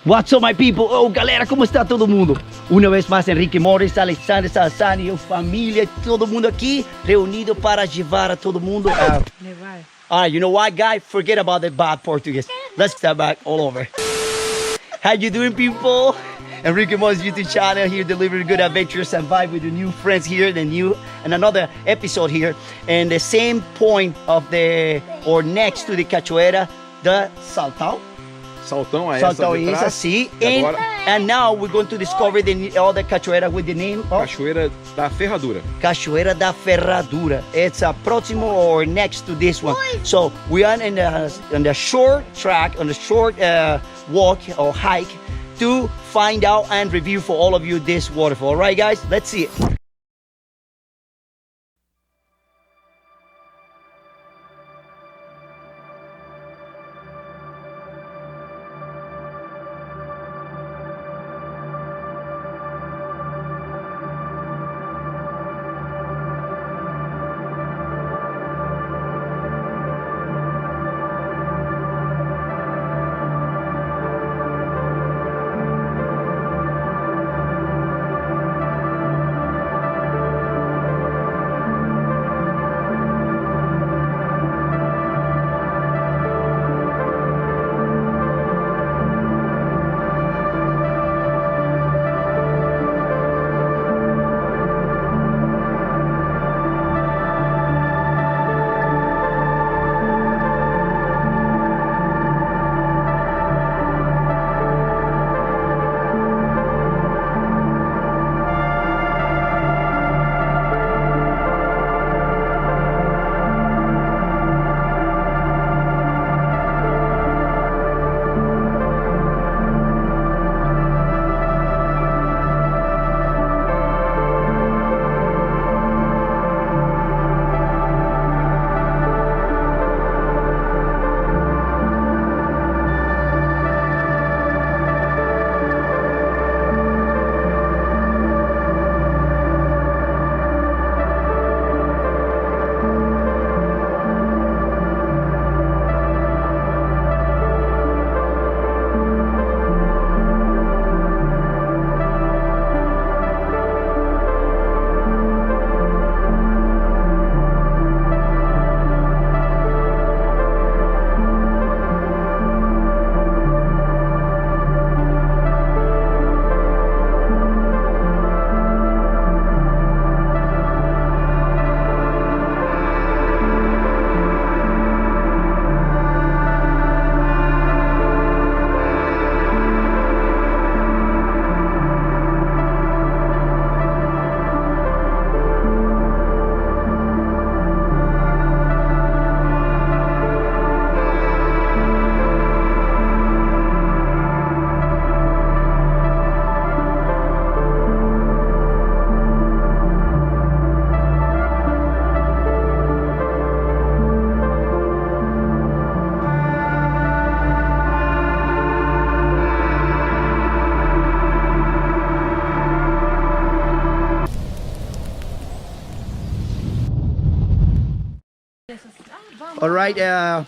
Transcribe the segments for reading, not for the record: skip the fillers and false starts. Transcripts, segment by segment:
What's up, my people? Oh, galera, como está todo mundo? Uma vez mais, Henrique Morris, Alexandre Salsani, família, todo mundo aqui reunido para levar a todo mundo. You know what, guy? Forget about the bad Portuguese. Let's start back all over. How you doing, people? Enrique Morris YouTube channel here, delivering good adventures and vibe with the new friends here, and another episode here, and the same point of or next to the Cachoeira, the Saltão. Saltão, essa Saltão, essa, sim. And now we're going to discover the other cachoeira with the name of Cachoeira da Ferradura. Cachoeira da Ferradura. It's a próximo or next to this one. So we are in the short track, on the short walk or hike to find out and review for all of you this waterfall. All right, guys, let's see it. All right,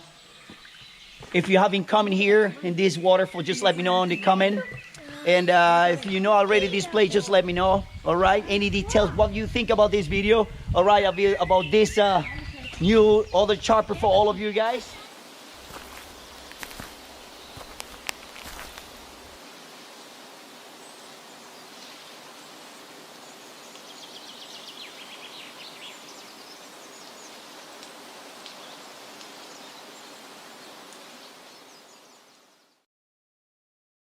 if you haven't come in here in this waterfall, just let me know in the comment. And if you know already this place, just let me know. All right, any details, what you think about this video. All right, about this new other chopper for all of you guys.